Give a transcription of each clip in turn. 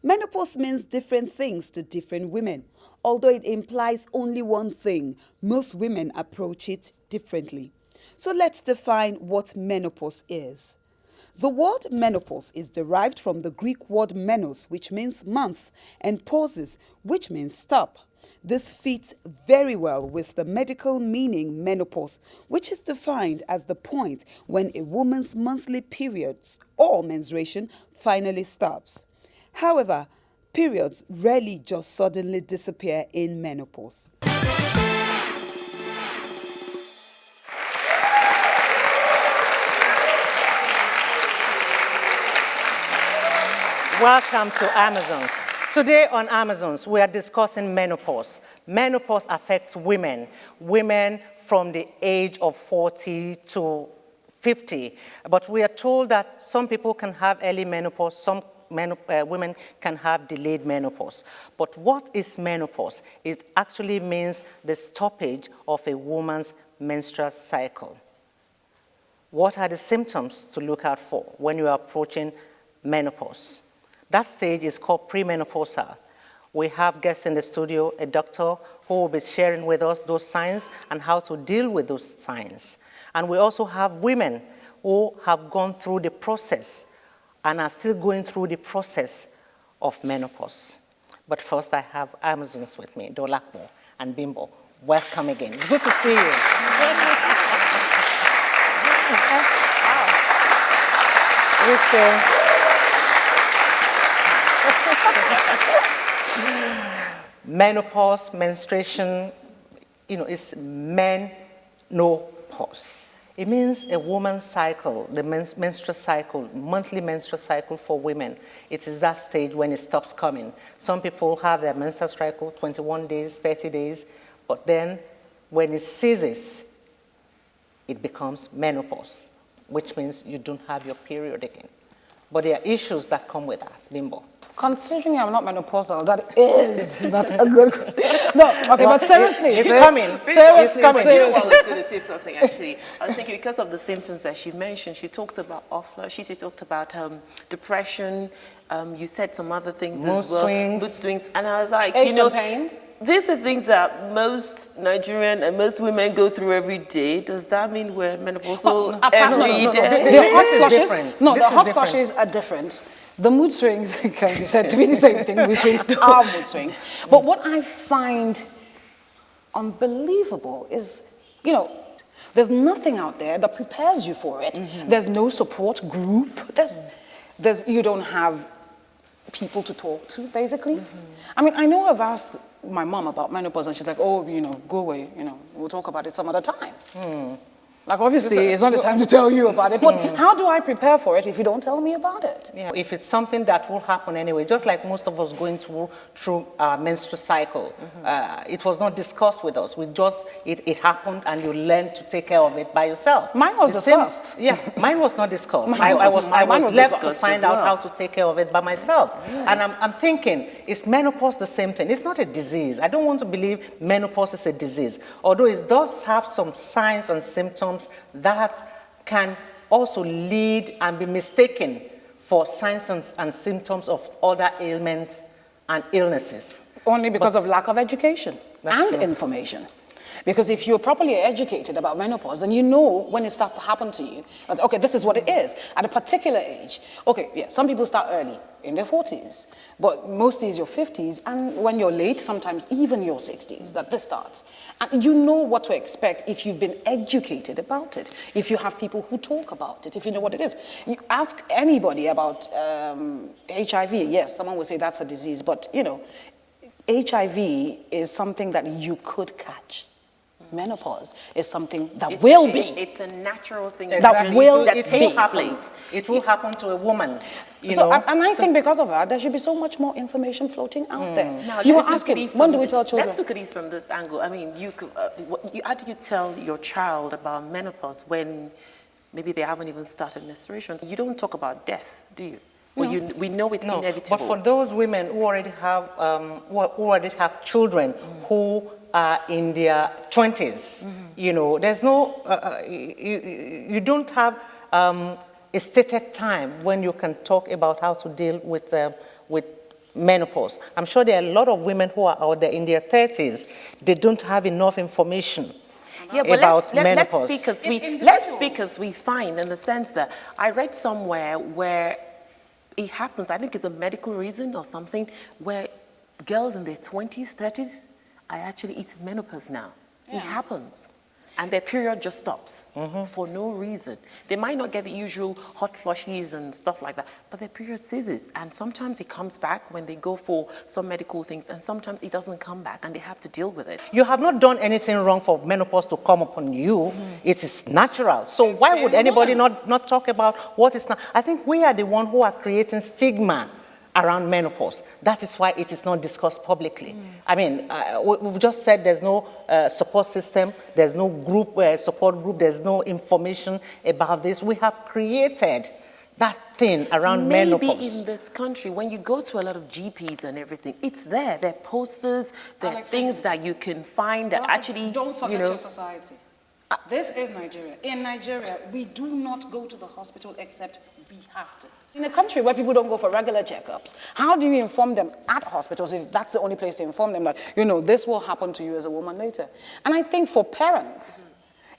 Menopause means different things to different women. Although it implies only one thing, most women approach it differently. So let's define what menopause is. The word menopause is derived from the Greek word menos, which means month, and pauses, which means stop. This fits very well with the medical meaning menopause, which is defined as the point when a woman's monthly periods or menstruation finally stops. However, periods rarely just suddenly disappear in menopause. Welcome to Amazons. Today on Amazons, we are discussing menopause. Menopause affects women from the age of 40 to 50. But we are told that some people can have early menopause, some women can have delayed menopause. But what is menopause? It actually means the stoppage of a woman's menstrual cycle. What are the symptoms to look out for when you are approaching menopause? That stage is called premenopausal. We have guests in the studio, a doctor who will be sharing with us those signs and how to deal with those signs. And we also have women who have gone through the process and are still going through the process of menopause. But first, I have Amazons with me, Dolakmo and Bimbo. Welcome again. It's good to see you. We say, menopause, menstruation, is menopause. It means a woman's cycle, the menstrual cycle, monthly menstrual cycle for women. It is that stage when it stops coming. Some people have their menstrual cycle 21 days, 30 days, but then when it ceases, it becomes menopause, which means you don't have your period again. But there are issues that come with that, Bimbo. Considering I'm not menopausal, that is not a good... No, okay, but seriously. It's coming. Seriously, coming. seriously. I was going to say something, actually. I was thinking because of the symptoms that she mentioned, she talked about she talked about depression, you said some other things as well. Mood swings. And I was like, aches and pains. These are things that most Nigerian and most women go through every day. Does that mean we're menopausal every day? The hot flushes, the hot flushes are different. The mood swings can be said to be the same thing. Mood swings are mood swings. But what I find unbelievable is, there's nothing out there that prepares you for it. Mm-hmm. There's no support group. You don't have people to talk to, basically. Mm-hmm. I mean, I know I've asked my mom about menopause, and she's like, oh, go away. We'll talk about it some other time. Mm. Like, obviously, it's not the time to tell you about it, but how do I prepare for it if you don't tell me about it? Yeah. If it's something that will happen anyway, just like most of us going through our menstrual cycle, it was not discussed with us. It happened, and you learned to take care of it by yourself. Mine was discussed. Mine was not discussed. I was left to find out how to take care of it by myself. And I'm thinking, is menopause the same thing? It's not a disease. I don't want to believe menopause is a disease, although it does have some signs and symptoms that can also lead and be mistaken for signs and symptoms of other ailments and illnesses. Only because of lack of education and information. Because if you're properly educated about menopause, then you know when it starts to happen to you, that, okay, this is what it is at a particular age. Okay, yeah, some people start early, in their 40s, but mostly it's your 50s, and when you're late, sometimes even your 60s, that this starts. And you know what to expect if you've been educated about it, if you have people who talk about it, if you know what it is. You ask anybody about HIV, yes, someone will say that's a disease, but HIV is something that you could catch. Menopause is something that will be. It's a natural thing that will happen. It will happen to a woman. And I think because of that, there should be so much more information floating out there. Now, you were asking, when do we tell children? Let's look at this from this angle. I mean, how do you tell your child about menopause when maybe they haven't even started menstruation? You don't talk about death, do you? Well, we know it's inevitable. But for those women who already have children who are in their 20s, there's no, you don't have a stated time when you can talk about how to deal with menopause. I'm sure there are a lot of women who are out there in their 30s. They don't have enough information about menopause. Let's speak as we find, in the sense that I read somewhere where it happens, I think it's a medical reason or something, where girls in their 20s, 30s are actually hitting menopause now. It happens. And their period just stops for no reason. They might not get the usual hot flushes and stuff like that, but their period ceases. And sometimes it comes back when they go for some medical things, and sometimes it doesn't come back and they have to deal with it. You have not done anything wrong for menopause to come upon you. It is natural. So why would anybody not talk about what is not? I think we are the one who are creating stigma around menopause. That is why it is not discussed publicly. I mean, we've just said there's no support system, there's no group, support group, there's no information about this. We have created that thing around menopause. Maybe in this country, when you go to a lot of GPs and everything, it's there. There are posters, there are things that you can find that actually, Don't forget your society. This is Nigeria. In Nigeria, we do not go to the hospital except we have to. In a country where people don't go for regular checkups, how do you inform them at hospitals if that's the only place to inform them that, this will happen to you as a woman later? And I think for parents,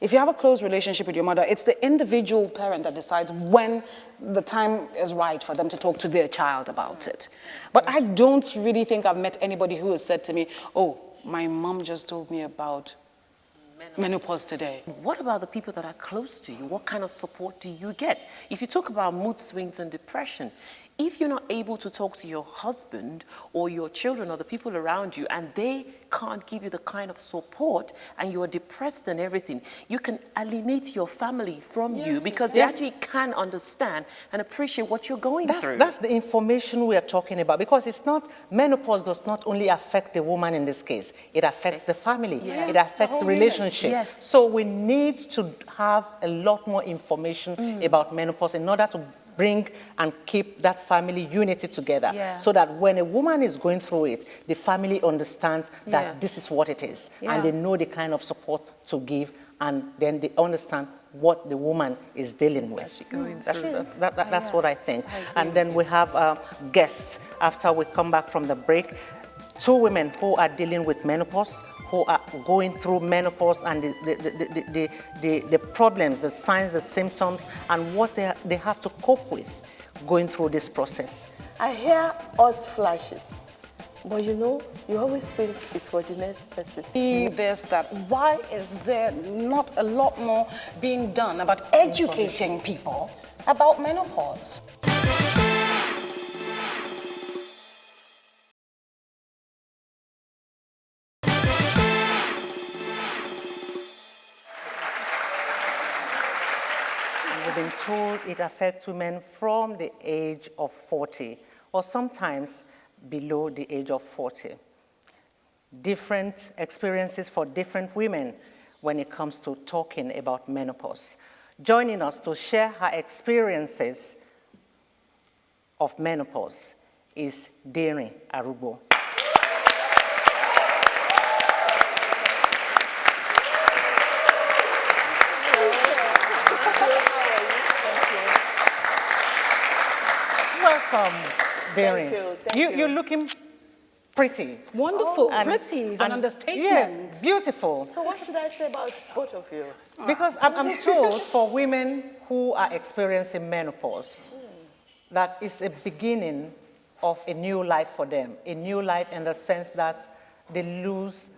if you have a close relationship with your mother, it's the individual parent that decides when the time is right for them to talk to their child about it. But I don't really think I've met anybody who has said to me, oh, my mom just told me about menopause today. What about the people that are close to you? What kind of support do you get? If you talk about mood swings and depression, if you're not able to talk to your husband or your children or the people around you, and they can't give you the kind of support, and you're depressed and everything, you can alienate your family from you, because they actually can understand and appreciate what you're going through. That's the information we are talking about, because it's not, menopause does not only affect the woman in this case, it affects the family, it affects the relationship. Yes. So we need to have a lot more information about menopause in order to bring and keep that family unity together, so that when a woman is going through it, the family understands that this is what it is, and they know the kind of support to give, and then they understand what the woman is dealing with. That's what I think. And then we have guests after we come back from the break. Two women who are dealing with menopause, who are going through menopause, and the problems, the signs, the symptoms, and what they have to cope with going through this process. I hear hot flashes, but you always think it's for the next person. There's that. Why is there not a lot more being done about educating people about menopause? We've been told it affects women from the age of 40, or sometimes below the age of 40. Different experiences for different women when it comes to talking about menopause. Joining us to share her experiences of menopause is Dering Arugbo. Welcome, Dering. Thank you. You're looking pretty. Wonderful, pretty is an understatement. Yes, beautiful. So what should I say about both of you? Because I'm told for women who are experiencing menopause, that it's a beginning of a new life for them. A new life in the sense that they lose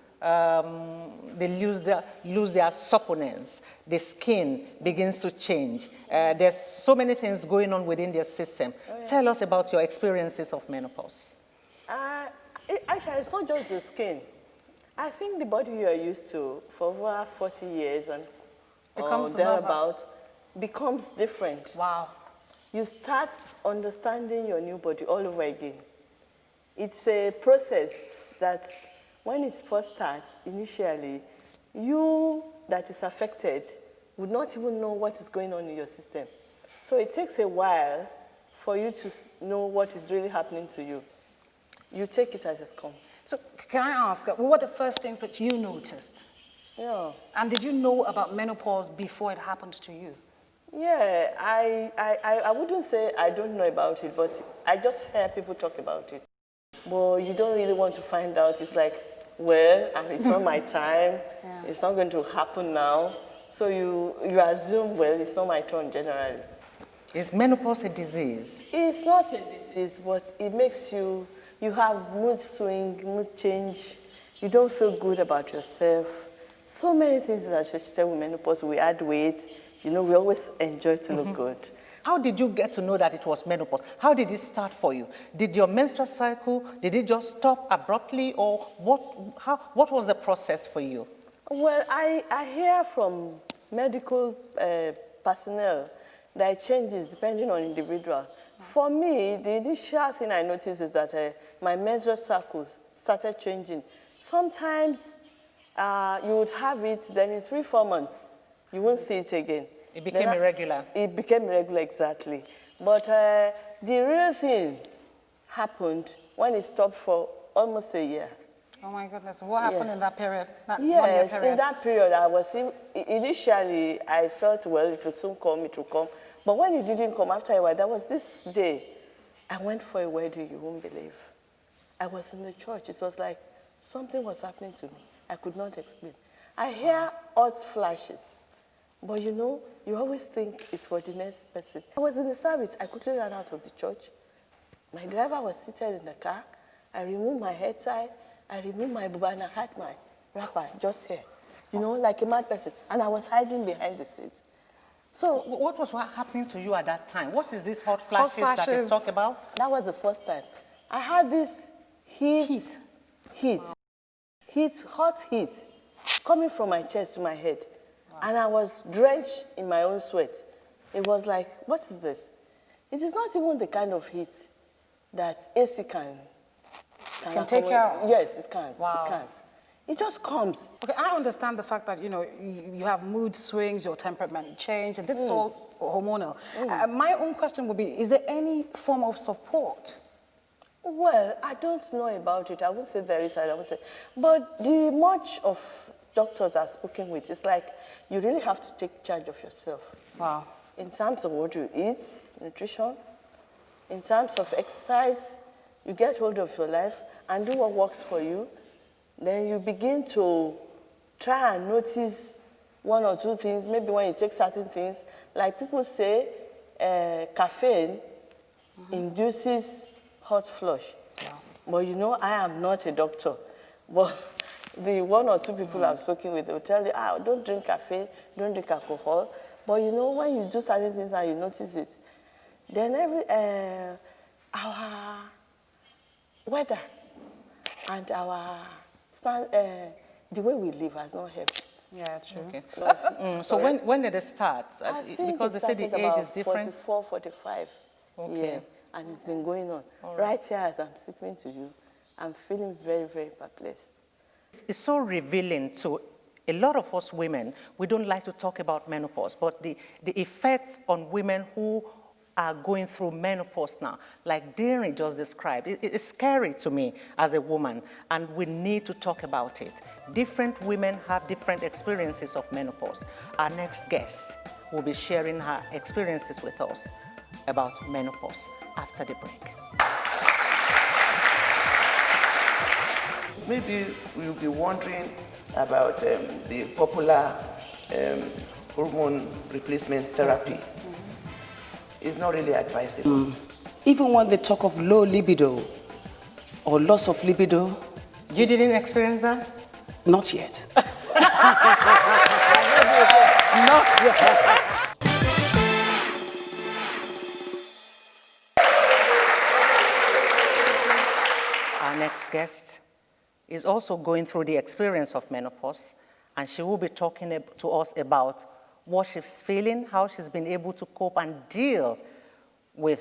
their suppleness. The skin begins to change. There's so many things going on within their system. Tell us about your experiences of menopause. Actually, it's not just the skin. I think the body you are used to for over 40 years and thereabout becomes different. Wow. You start understanding your new body all over again. It's a process that when it first starts, initially, you that is affected would not even know what is going on in your system. So it takes a while for you to know what is really happening to you. You take it as it's come. So can I ask, what were the first things that you noticed? Yeah. And did you know about menopause before it happened to you? Yeah, I wouldn't say I don't know about it, but I just hear people talk about it. but you don't really want to find out. It's like, well, it's not my time. Yeah. It's not going to happen now. So you assume, well, it's not my turn generally. Is menopause a disease? It's not a disease, but it makes you have mood swing, mood change. You don't feel good about yourself. So many things are associated with menopause. We add weight. We always enjoy to look good. How did you get to know that it was menopause? How did it start for you? Did your menstrual cycle, did it just stop abruptly, or what was the process for you? Well, I hear from medical personnel that it changes depending on individual. For me, the initial thing I noticed is that my menstrual cycle started changing. Sometimes you would have it, then in 3-4 months, you won't see it again. It became irregular. It became irregular, exactly. But the real thing happened when it stopped for almost a year. Oh my goodness, what happened in that period? That 1 year Yes, period? in that period, initially, I felt, well, it will soon come, it will come. But when it didn't come, after a while, there was this day, I went for a wedding, you won't believe. I was in the church. It was like something was happening to me. I could not explain. I hear odd flashes, but you always think it's for the next person. I was in the service. I quickly ran out of the church. My driver was seated in the car. I removed my head tie. I removed my buba and I had my wrapper just here, like a mad person. And I was hiding behind the seat. So what was happening to you at that time? What is this hot flashes that you talk about? That was the first time. I had this hot heat coming from my chest to my head. Wow. And I was drenched in my own sweat. It was like, what is this? It is not even the kind of heat that AC can take care of. Yes, it can't. Wow. It can't. It just comes. Okay, I understand the fact that, you have mood swings, your temperament change, and this is all hormonal. My own question would be, is there any form of support? Well, I don't know about it. I would say there is, I would say. But the much of doctors I've spoken with, it's like you really have to take charge of yourself. Wow. In terms of what you eat, nutrition, in terms of exercise, you get hold of your life and do what works for you. Then you begin to try and notice 1 or 2 things, maybe when you take certain things. Like people say, caffeine induces hot flush. Yeah. But I am not a doctor. But the 1 or 2 people I've spoken with, they'll tell you, don't drink caffeine, don't drink alcohol. But when you do certain things and you notice it, then our weather and our the way we live has not helped. Yeah, true. Okay. So when did it start? Because they say the age is different. 44, 45. Okay. Yeah, and it's been going on. Right here as I'm speaking to you, I'm feeling very, very perplexed. It's so revealing to a lot of us women. We don't like to talk about menopause, but the effects on women who are going through menopause now, like Darren just described, it's scary to me as a woman, and we need to talk about it. Different women have different experiences of menopause. Our next guest will be sharing her experiences with us about menopause after the break. Maybe we'll be wondering about the popular hormone replacement therapy. It's not really advisable. Even when they talk of low libido or loss of libido. You didn't experience that? Not yet. Not yet. Our next guest is also going through the experience of menopause, and she will be talking to us about what she's feeling, how she's been able to cope and deal with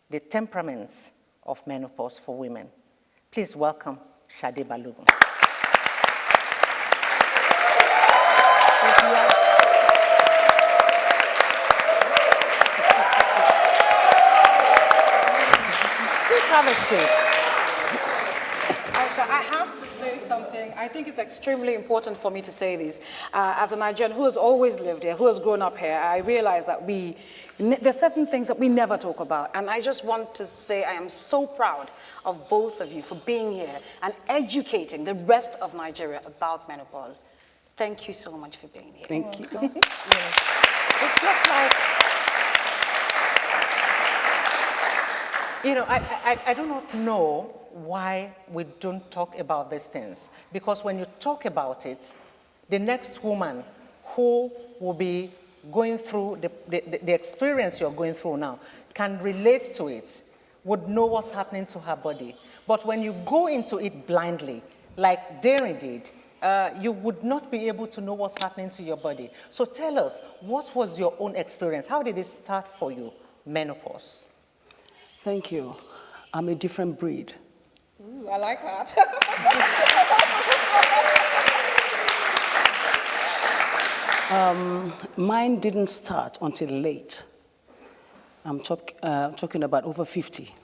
the temperaments of menopause for women. Please welcome Shade Balogun. Please have a seat. Aisha, I have to say something. I think it's extremely important for me to say this. As a Nigerian who has always lived here, who has grown up here, I realize that there's certain things that we never talk about. And I just want to say I am so proud of both of you for being here and educating the rest of Nigeria about menopause. Thank you so much for being here. Thank you. It's just like, I do not know why we don't talk about these things. Because when you talk about it, the next woman who will be going through the experience you're going through now can relate to it, would know what's happening to her body. But when you go into it blindly, like Darren did, you would not be able to know what's happening to your body. So tell us, what was your own experience? How did it start for you, menopause? Thank you. I'm a different breed. Ooh, I like that. Mine didn't start until late. I'm talking about over 50.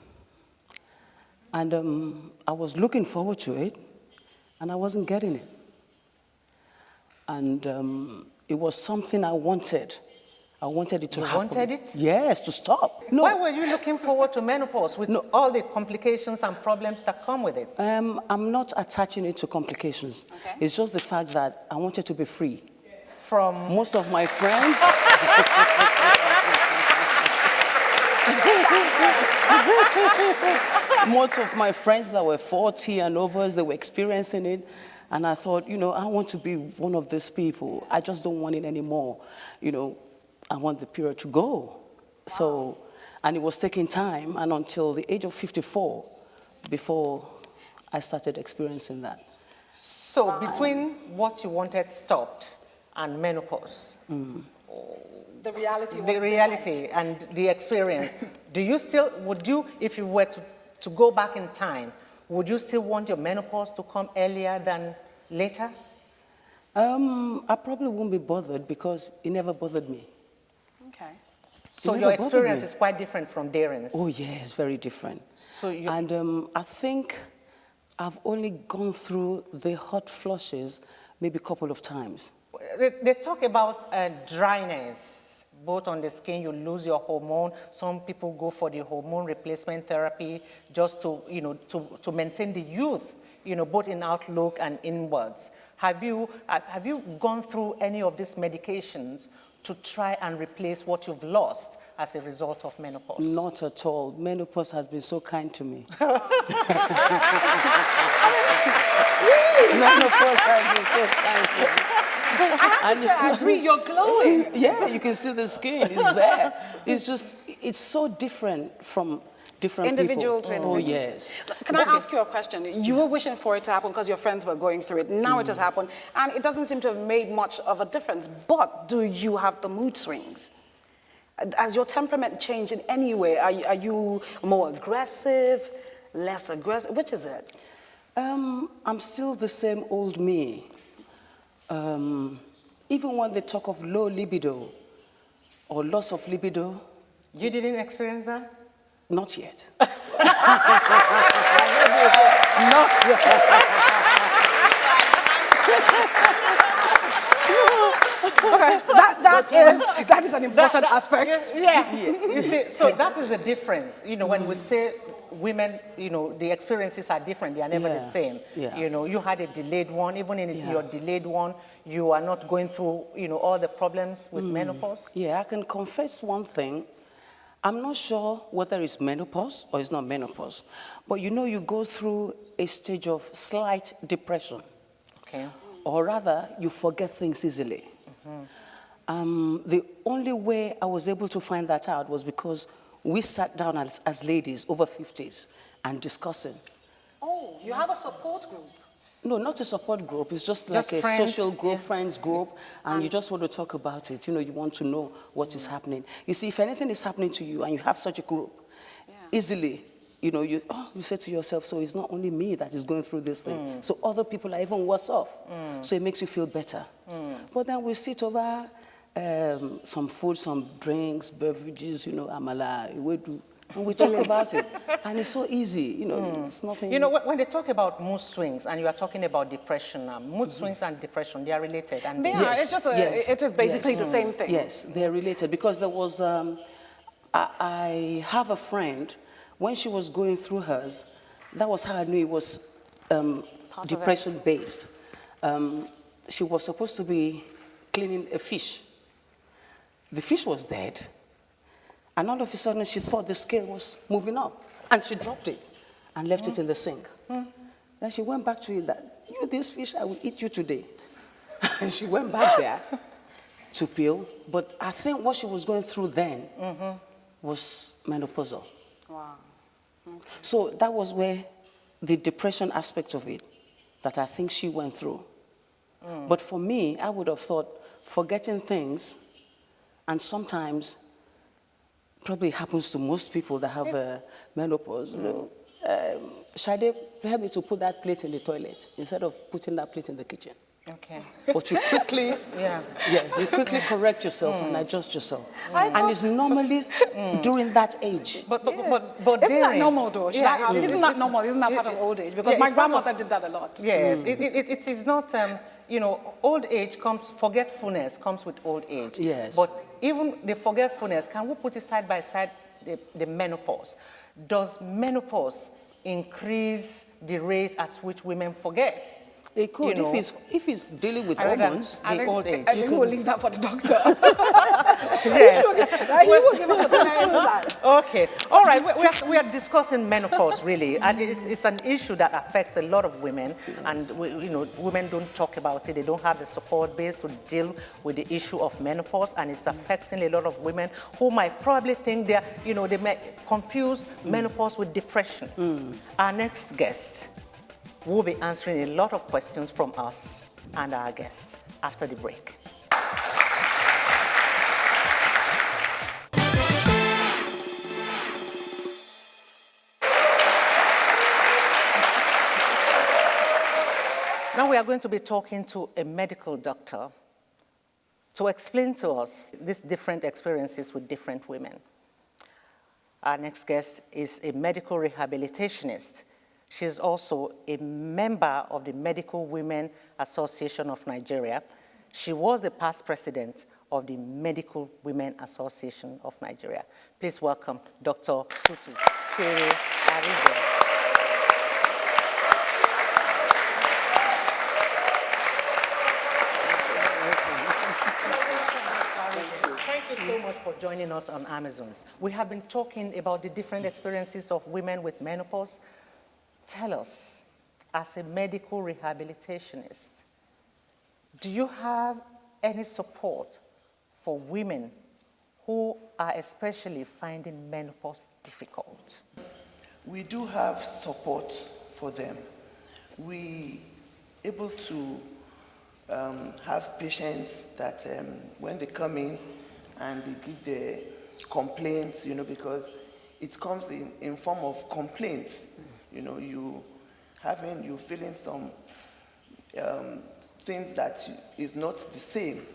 And I was looking forward to it, and I wasn't getting it. And it was something I wanted. I wanted it to happen. You wanted it? Yes, to stop. No. Why were you looking forward to menopause with all the complications and problems that come with it? I'm not attaching it to complications. Okay. It's just the fact that I wanted to be free. From Most of my friends... Most of my friends that were 40 and overs, they were experiencing it. And I thought, I want to be one of these people. I just don't want it anymore. I want the period to go. Wow. So, and it was taking time, and until the age of 54, before I started experiencing that. So between what you wanted stopped and menopause, The reality and the experience, would you, if you were to go back in time, would you still want your menopause to come earlier than later? I probably won't be bothered because it never bothered me. Okay. So your experience is quite different from Darren's. Oh, yes, very different. So and I think I've only gone through the hot flushes maybe a couple of times. They talk about dryness, both on the skin, you lose your hormone. Some people go for the hormone replacement therapy just to maintain the youth, both in outlook and inwards. Have you gone through any of these medications to try and replace what you've lost as a result of menopause? Not at all. Menopause has been so kind to me. Menopause has been so kind to me. I agree, you're glowing. Yeah, you can see the skin is there. It's so different from different individual people. To individual. Oh, yes. Can I ask you a question? You were wishing for it to happen because your friends were going through it. Now it has happened, and it doesn't seem to have made much of a difference. But do you have the mood swings? Has your temperament changed in any way? Are you more aggressive, less aggressive? Which is it? I'm still the same old me. Even when they talk of low libido or loss of libido. You didn't experience that? Not yet. Not yet. Okay, that is an important aspect. Yeah. You see, so that is the difference. When we say women, the experiences are different. They are never the same. Yeah. You had a delayed one. Even in your delayed one, you are not going through, all the problems with menopause. Yeah, I can confess one thing. I'm not sure whether it's menopause or it's not menopause. But you go through a stage of slight depression. Okay. Or rather, you forget things easily. The only way I was able to find that out was because we sat down as ladies over 50s and discussing. Oh, you have a support group? No, not a support group. It's just like a friends, social group, friends group, and you just want to talk about it. You want to know what is happening. You see, if anything is happening to you and you have such a group, easily, you say to yourself, so it's not only me that is going through this thing. So other people are even worse off. So it makes you feel better. But then we sit over some food, some drinks, beverages, amala, ewedu, and we talk about it. And it's so easy, it's nothing. You know, when they talk about mood swings, and you are talking about depression now, mood swings and depression, they are related. And They are. It's just it is basically the same thing. Yes, they're related because there was, I have a friend, when she was going through hers, that was how I knew it was depression-based. She was supposed to be cleaning a fish. The fish was dead, and all of a sudden she thought the scale was moving up, and she dropped it and left it in the sink. Then she went back to it that, this fish, I will eat you today. And she went back there to peel, but I think what she was going through then was menopausal. Wow. So that was where the depression aspect of it that I think she went through. But for me, I would have thought forgetting things, and sometimes probably happens to most people that have menopause. Shade, help me to put that plate in the toilet instead of putting that plate in the kitchen. Okay. But you quickly, you quickly correct yourself and adjust yourself. And it's normally during that age. But isn't that normal though? Should I ask? Isn't that normal? Isn't that part of old age? Because my grandmother did that a lot. Yes, it is not, old age forgetfulness comes with old age. Yes. But even the forgetfulness, can we put it side by side, the menopause? Does menopause increase the rate at which women forget? It could, if it's dealing with hormones. Old age. I think we'll leave that for the doctor. Yes. He will give us a better insight. Okay. All right. We are discussing menopause, really. And it's an issue that affects a lot of women. Yes. And, women don't talk about it. They don't have the support base to deal with the issue of menopause. And it's affecting a lot of women who might probably think they may confuse menopause with depression. Our next guest will be answering a lot of questions from us and our guests after the break. Now we are going to be talking to a medical doctor to explain to us these different experiences with different women. Our next guest is a medical rehabilitationist. She is also a member of the Medical Women Association of Nigeria. She was the past president of the Medical Women Association of Nigeria. Please welcome Dr. Tutu Chere Arigo. Thank you so much for joining us on Amazons. We have been talking about the different experiences of women with menopause. Tell us, as a medical rehabilitationist, do you have any support for women who are especially finding menopause difficult? We do have support for them. We able to have patients that when they come in and they give their complaints, because it comes in form of complaints. You feeling some things that is not the same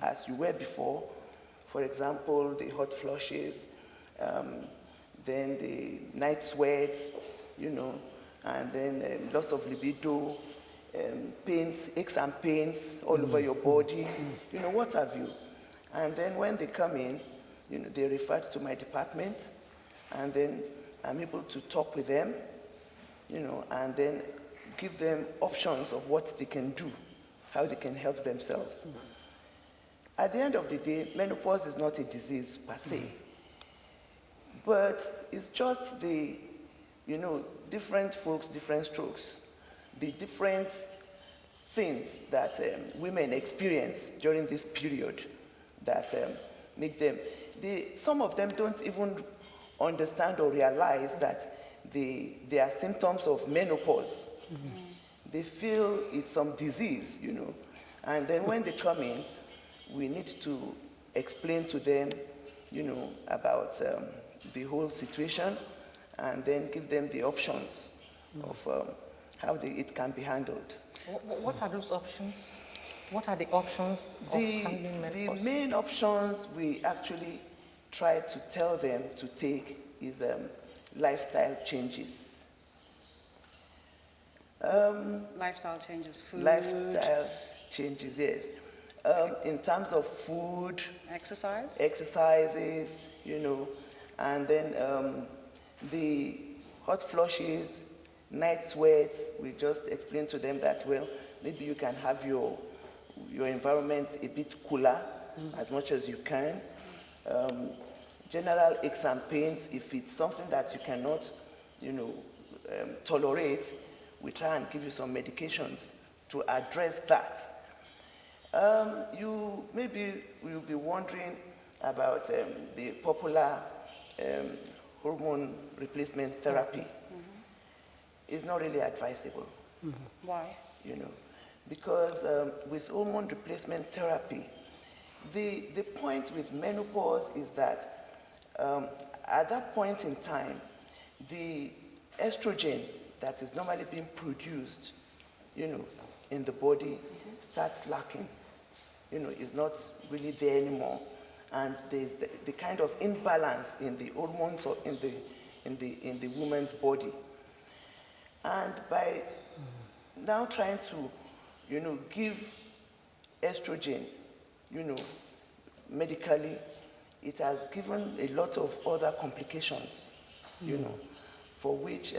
as you were before. For example, the hot flushes, then the night sweats, and then loss of libido, pains, aches and pains all over your body, what have you. And then when they come in, they're referred to my department, and then I'm able to talk with them, and then give them options of what they can do, how they can help themselves. At the end of the day, menopause is not a disease per se, but it's just the, different folks, different strokes, the different things that women experience during this period that make them, some of them don't even understand or realize that they are symptoms of menopause. They feel it's some disease, and then when they come in, we need to explain to them, about the whole situation, and then give them the options of how it can be handled. What are those options? What are the options of handling menopause? The main options we actually try to tell them to take is lifestyle changes. Lifestyle changes, food, Lifestyle changes, yes. In terms of food, exercises, and then the hot flushes, night sweats. We just explained to them that, well, maybe you can have your environment a bit cooler as much as you can. General aches and pains, if it's something that you cannot, tolerate, we try and give you some medications to address that. You maybe will be wondering about the popular hormone replacement therapy. It's not really advisable. Why? Because with hormone replacement therapy, the point with menopause is that at that point in time, the estrogen that is normally being produced, in the body starts lacking. Is not really there anymore, and there's the kind of imbalance in the hormones or in the woman's body. And by now trying to, give estrogen, medically, it has given a lot of other complications, for which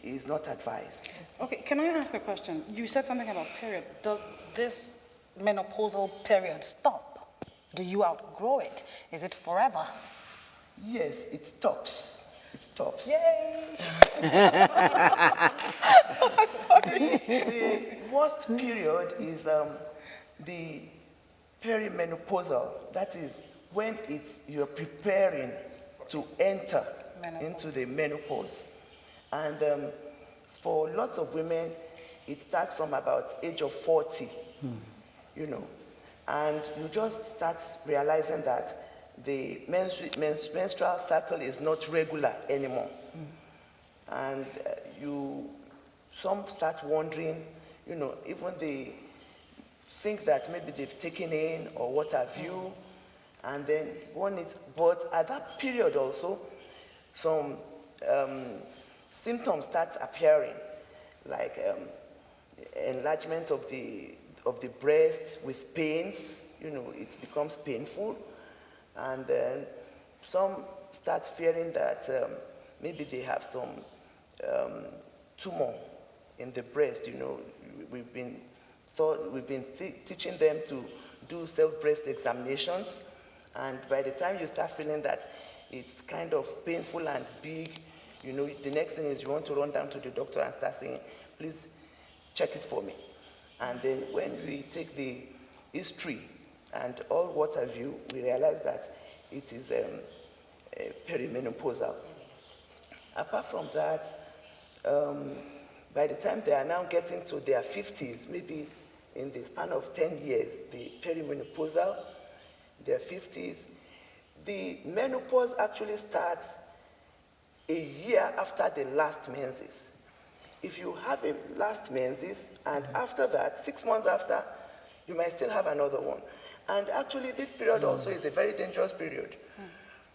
is not advised. Okay, can I ask a question? You said something about period. Does this menopausal period stop? Do you outgrow it? Is it forever? Yes, it stops. It stops. Yay! The worst period is the perimenopausal. That is when you're preparing to enter into the menopause. And for lots of women, it starts from about age of 40. And you just start realizing that the menstrual cycle is not regular anymore. And some start wondering, even they think that maybe they've taken in or what have you, and then but at that period also, some symptoms start appearing, like enlargement of the breast with pains, it becomes painful. And then some start fearing that maybe they have some tumor in the breast. We've been teaching them to do self-breast examinations, and by the time you start feeling that it's kind of painful and big, the next thing is you want to run down to the doctor and start saying, please check it for me. And then when we take the history and all what have you, we realize that it is perimenopausal. Apart from that, by the time they are now getting to their 50s, maybe in the span of 10 years, the perimenopausal, their 50s, the menopause actually starts a year after the last menses. If you have a last menses, and after that, 6 months after, you might still have another one. And actually, this period also is a very dangerous period.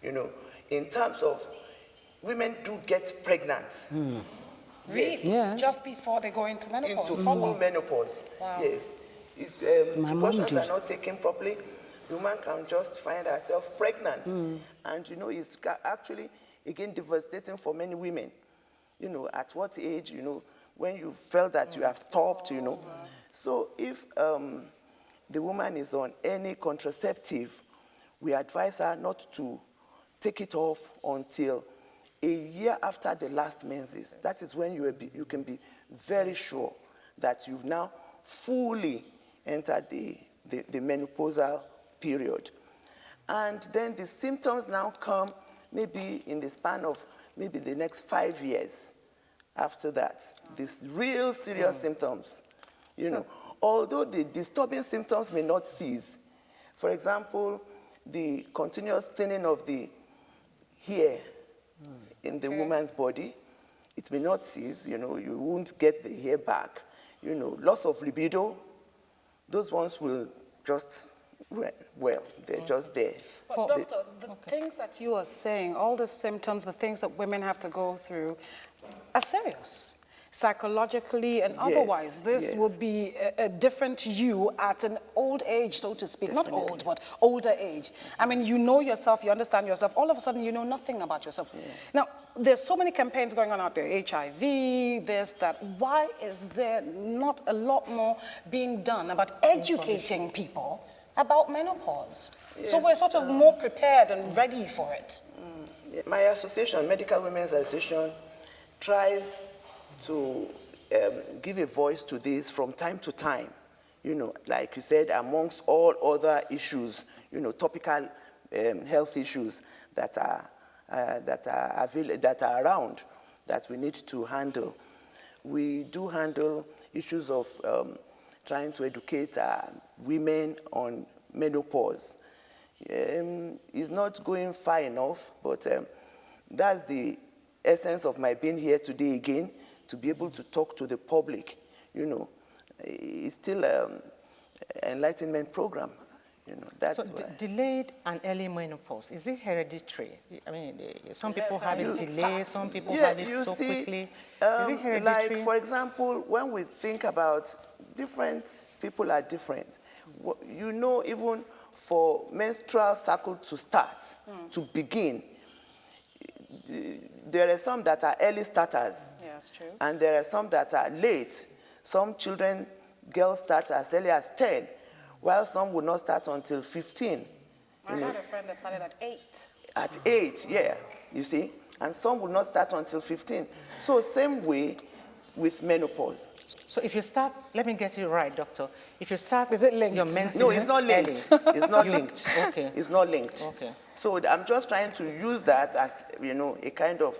In terms of women do get pregnant. Really? Yes. Yeah. Just before they go into menopause? Into full menopause. Wow. Yes. If precautions are not taken properly, the woman can just find herself pregnant. And it's actually, again, devastating for many women. At what age, when you felt that you have stopped, So if the woman is on any contraceptive, we advise her not to take it off until a year after the last menses. That is when you can be very sure that you've now fully entered the menopausal period. And then the symptoms now come maybe in the span of maybe the next 5 years after that. These real serious symptoms, although the disturbing symptoms may not cease. For example, the continuous thinning of the hair in the woman's body, it may not cease, you won't get the hair back. Loss of libido, those ones will just Well, they're just there. But doctor, the things that you are saying, all the symptoms, the things that women have to go through are serious. Psychologically and otherwise, this will be a different you at an old age, so to speak. Definitely. Not old, but older age. I mean, you know yourself, you understand yourself. All of a sudden, you know nothing about yourself. Now, there's so many campaigns going on out there. HIV, this, that. Why is there not a lot more being done about educating people about menopause? So we're sort of more prepared and ready for it. My association, Medical Women's Association, tries to give a voice to this from time to time. You know, like you said, amongst all other issues, you know, topical health issues that are around that we need to handle. We do handle issues of trying to educate women on menopause. It's not going far enough, but that's the essence of my being here today again, to be able to talk to the public. You know, it's still an enlightenment program. You know, that's so why. Delayed and early menopause, is it hereditary? I mean, some people have it delayed, some people have it so quickly. Is it hereditary? Like, for example, when we think about different people are different. You know, even for menstrual cycle to start, to begin, there are some that are early starters. Yeah, that's true. And there are some that are late. Some girls start as early as 10, while some will not start until 15. I had a friend that started at 8. At 8, yeah, you see. And some will not start until 15. So same way with menopause. So if you start, let me get you right, doctor. If you start, is it linked? Your menses No, it's not linked. It's not linked. Okay. It's not linked. Okay. So I'm just trying to use that as, you know, a kind of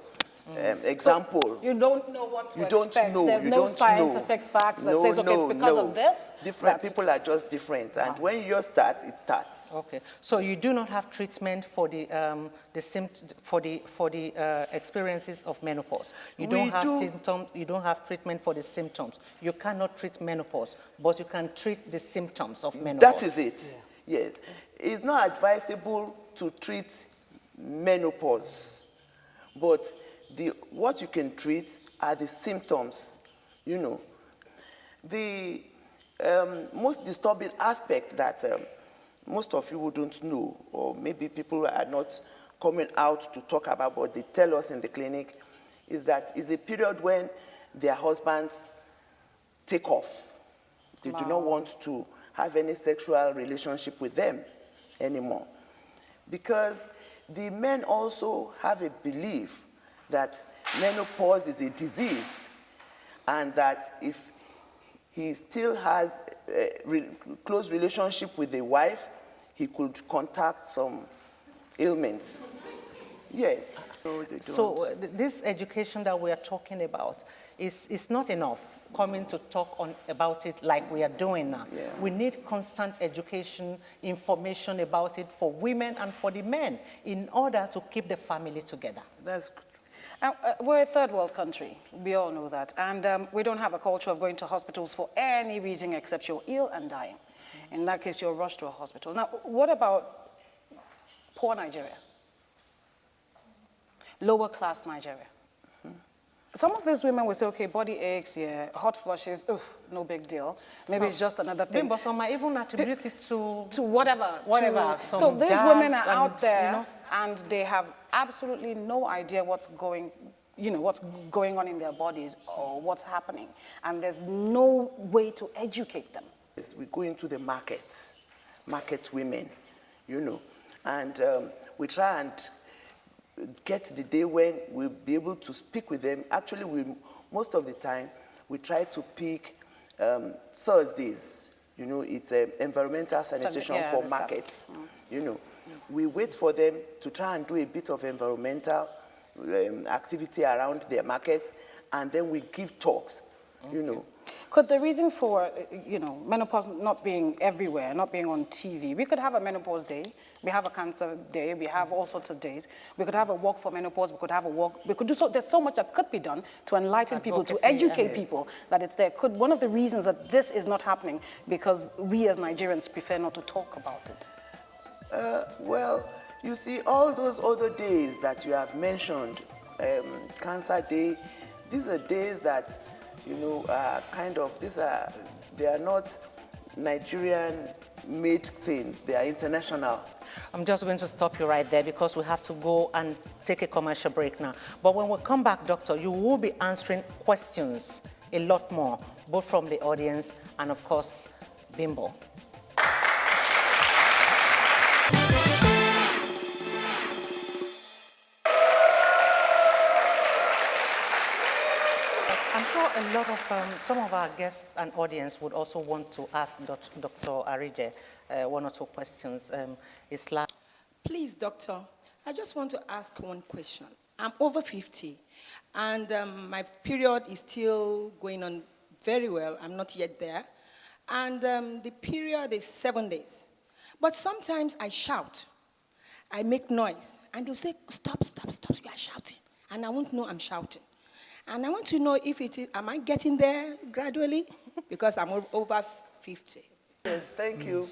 example. So you don't know what to don't expect. know. There's You no don't scientific facts that says, okay, it's because of this. Different people are just different, and when you start, it starts. Okay. So you do not have treatment for the experiences of menopause. You don't have symptoms. You don't have treatment for the symptoms. You cannot treat menopause, but you can treat the symptoms of menopause. That is it. Yeah. Yes, it's not advisable to treat menopause, but what you can treat are the symptoms. You know, the most disturbing aspect that most of you wouldn't know, or maybe people are not coming out to talk about, but they tell us in the clinic, is that it's a period when their husbands take off. They do not want to have any sexual relationship with them anymore. Because the men also have a belief that menopause is a disease, and that if he still has a close relationship with a wife, he could contact some ailments. Yes. No, they don't. So this education that we are talking about is not enough coming to talk about it like we are doing now. Yeah. We need constant education, information about it for women and for the men in order to keep the family together. That's good. We're a third world country. We all know that. And we don't have a culture of going to hospitals for any reason except you're ill and dying. In that case, you're rushed to a hospital. Now, what about poor Nigeria? Lower class Nigeria? Some of these women will say, okay, body aches, yeah, hot flushes, no big deal. Maybe it's just another thing. But some might even attribute it to whatever. So these women are out there, and they have absolutely no idea what's going on in their bodies or what's happening. And there's no way to educate them. Yes, we go into the market women, you know, and we try and get the day when we'll be able to speak with them. Actually, most of the time, we try to pick Thursdays. You know, it's environmental sanitation for markets. You know, we wait for them to try and do a bit of environmental activity around their markets, and then we give talks, you know. Could the reason for, menopause not being everywhere, not being on TV, we could have a menopause day, we have a cancer day, we have all sorts of days, we could have a walk for menopause, we could have a walk, we could do so, there's so much that could be done to enlighten people, to educate people that it's there. Could one of the reasons that this is not happening because we as Nigerians prefer not to talk about it? Well, you see, all those other days that you have mentioned, Cancer Day, these are days that, they are not Nigerian-made things. They are international. I'm just going to stop you right there because we have to go and take a commercial break now. But when we come back, Doctor, you will be answering questions a lot more, both from the audience and, of course, Bimbo. I'm sure a lot of, some of our guests and audience would also want to ask Dr. Arije one or two questions. Please, doctor, I just want to ask one question. I'm over 50, and my period is still going on very well. I'm not yet there. And the period is 7 days. But sometimes I shout. I make noise. And they'll say, stop, stop, stop, you are shouting. And I won't know I'm shouting. And I want to know if it is, am I getting there gradually? Because I'm over 50. Yes, thank you.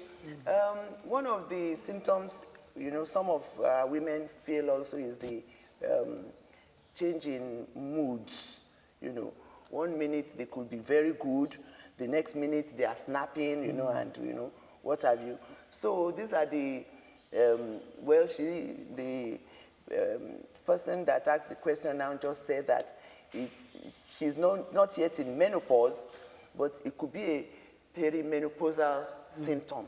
One of the symptoms, some of women feel also is the change in moods. 1 minute they could be very good, the next minute they are snapping, and what have you. So these are the, the person that asked the question now just said that she's not yet in menopause, but it could be a perimenopausal symptom.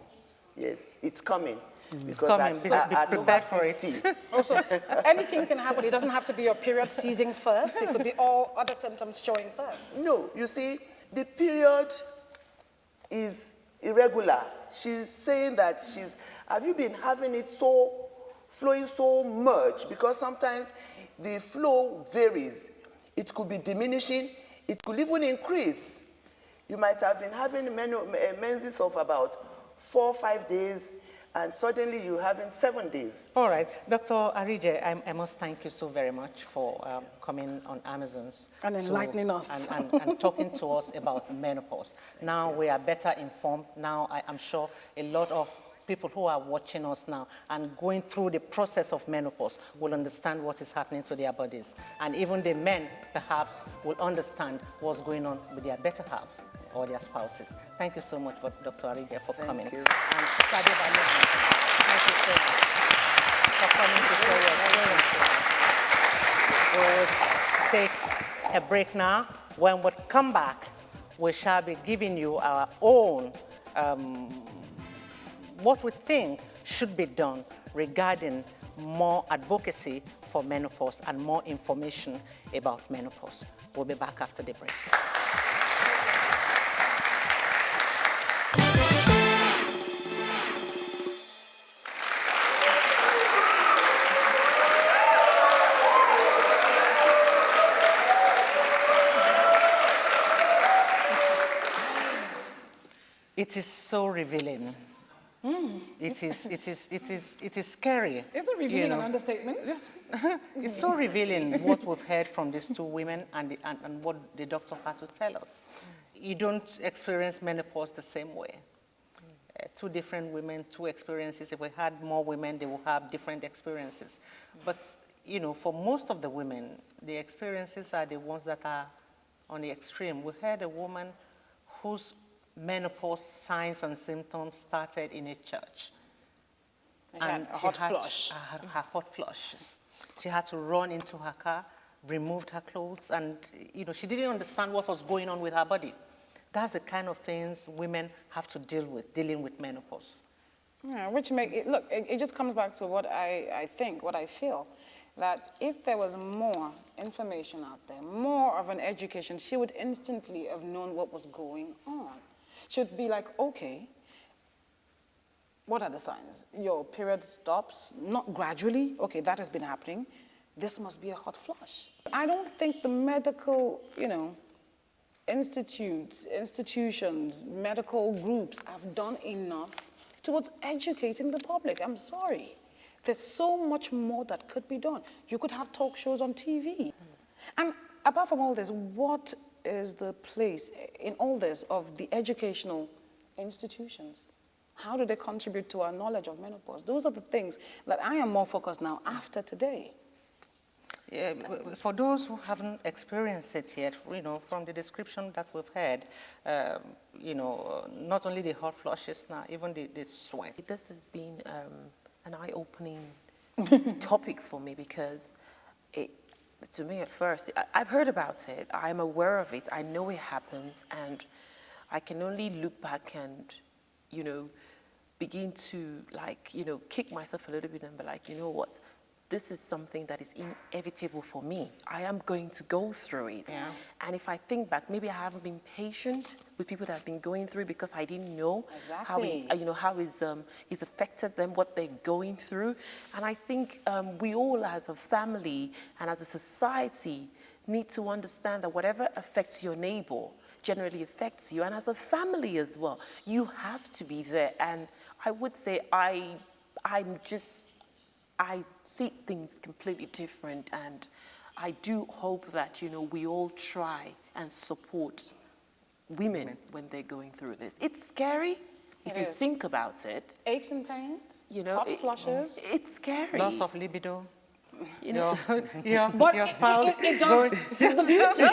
Yes, it's coming. It's coming. At over 50. Also, anything can happen. It doesn't have to be your period ceasing first. It could be all other symptoms showing first. No, you see, the period is irregular. She's saying that have you been having it flowing so much? Because sometimes the flow varies. It could be diminishing. It could even increase. You might have been having menses of about 4 or 5 days, and suddenly you're having 7 days. All right. Dr. Arije, I must thank you so very much for coming on Amazons. And enlightening us. And talking to us about menopause. Now we are better informed. Now I'm sure a lot of people who are watching us now and going through the process of menopause will understand what is happening to their bodies. And even the men, perhaps, will understand what's going on with their better halves or their spouses. Thank you so much, Dr. Arije, for coming. Thank you. And Sade Balo, thank you so much for coming to share your experience. We'll take a break now. When we come back, we shall be giving you our own what we think should be done regarding more advocacy for menopause and more information about menopause. We'll be back after the break. It is so revealing. It is scary. Is it revealing an understatement? It's so revealing what we've heard from these two women and what the doctor had to tell us. You don't experience menopause the same way. Two different women, two experiences. If we had more women, they will have different experiences. But, for most of the women, the experiences are the ones that are on the extreme. We had a woman whose menopause signs and symptoms started in a church. And she had her hot flushes. She had to run into her car, removed her clothes, and she didn't understand what was going on with her body. That's the kind of things women have to deal with, dealing with menopause. Yeah, which it just comes back to what I think, what I feel, that if there was more information out there, more of an education, she would instantly have known what was going on. She would be like, okay, what are the signs? Your period stops, not gradually. Okay, that has been happening. This must be a hot flush. I don't think the medical, institutes, institutions, medical groups have done enough towards educating the public. I'm sorry. There's so much more that could be done. You could have talk shows on TV. And apart from all this, what is the place in all this of the educational institutions? How do they contribute to our knowledge of menopause? Those are the things that I am more focused now after today. Yeah, for those who haven't experienced it yet, from the description that we've heard, not only the hot flushes now, even the sweat. This has been an eye-opening topic for me because to me at first, I've heard about it, I'm aware of it, I know it happens, and I can only look back and, begin to kick myself a little bit and be like, you know what? This is something that is inevitable for me. I am going to go through it. Yeah. And if I think back, maybe I haven't been patient with people that have been going through because I didn't know how it's affected them, what they're going through. And I think we all as a family and as a society need to understand that whatever affects your neighbor generally affects you. And as a family as well, you have to be there. And I would say I see things completely different, and I do hope that, we all try and support women when they're going through this. It's scary if you think about it. Aches and pains, hot flushes. It's scary. Loss of libido. But your spouse. It does. The beauty.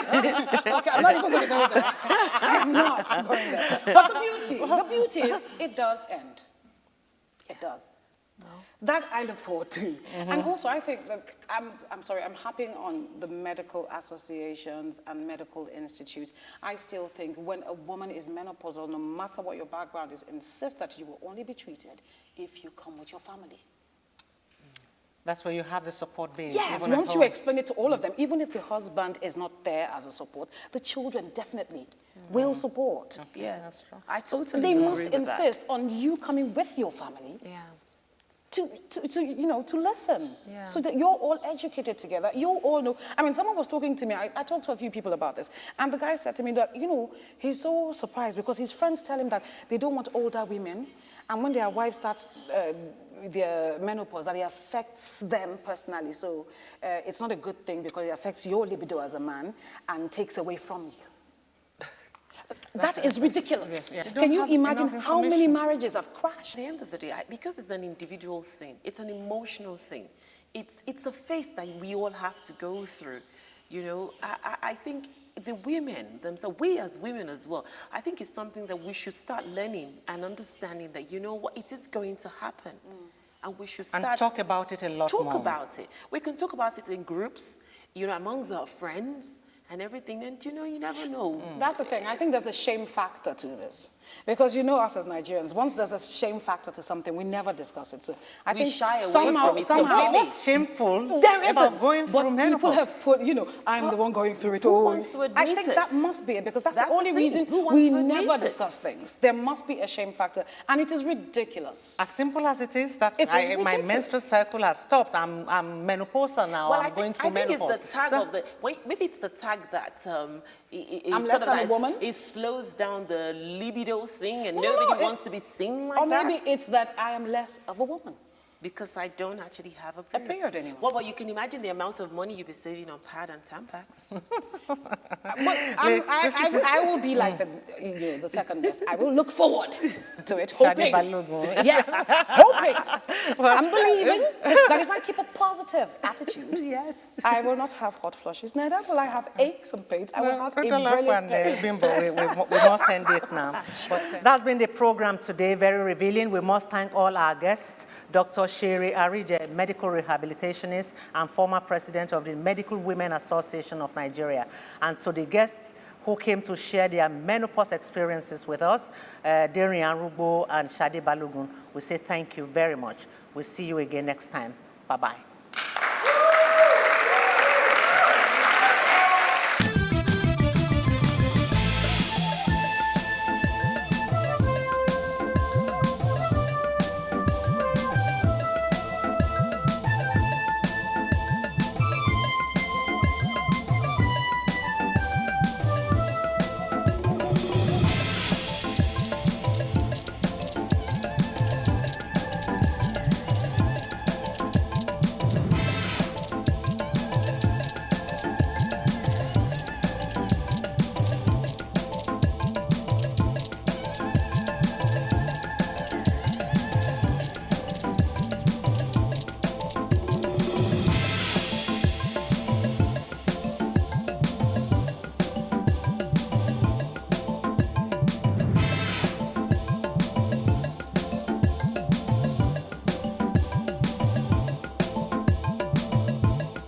Okay, I'm not even going to go there. I'm not going there. But the beauty is it does end. It does. That I look forward to. And also I think that, I'm harping on the medical associations and medical institutes. I still think when a woman is menopausal, no matter what your background is, insist that you will only be treated if you come with your family. That's where you have the support base. Yes, once you explain it to all of them, even if the husband is not there as a support, the children definitely will support. Yes, I totally They agree must with insist on you coming with your family. Yeah. To listen, Yeah. so that you're all educated together. You all know. I mean, someone was talking to me. I talked to a few people about this, and the guy said to me that he's so surprised because his friends tell him that they don't want older women, and when their wife starts their menopause, that it affects them personally. So it's not a good thing because it affects your libido as a man and takes away from you. That is ridiculous. Yeah. Can you imagine how many marriages have crashed? At the end of the day, because it's an individual thing, it's an emotional thing, it's a phase that we all have to go through. I think the women themselves, we as women as well, I think it's something that we should start learning and understanding that, it is going to happen. And we should start... And talk about it a lot more. Talk about it. We can talk about it in groups, amongst our friends, and everything, and you never know. That's the thing. I think there's a shame factor to this. Because us as Nigerians, once there's a shame factor to something, we never discuss it. So I think shy away somehow, from it somehow What's shameful there isn't. about going through But menopause? people have put, I'm the one going through it. Who wants to admit I think it? that must be it, because that's That's the only the thing. reason Who wants we to admit never it? discuss things. There must be a shame factor, and it is ridiculous. As simple as it is that It is my ridiculous. menstrual cycle has stopped. I'm menopausal now. Well, I'm going through I think menopause. it's the tag of the... Maybe it's the tag that... I'm less than a woman? It slows down the libido thing, and Well, nobody no, wants to be seen like Or that. maybe it's that I am less of a woman. Because I don't actually have a A period. period anymore. Well, but you can imagine the amount of money you'll be saving on pad and Tampax. But I will be like the second best. I will look forward to it, hoping. Yes, hoping. I'm believing that if I keep a positive attitude, Yes. I will not have hot flushes. Neither will I have aches and pains. I will have a brilliant pain. Bimbo, we must end it now. But that's been the program today, very revealing. We must thank all our guests. Dr. Sherry Arije, medical rehabilitationist and former president of the Medical Women Association of Nigeria. And to the guests who came to share their menopause experiences with us, Darian Rugbo and Shade Balogun, we say thank you very much. We'll see you again next time. Bye-bye.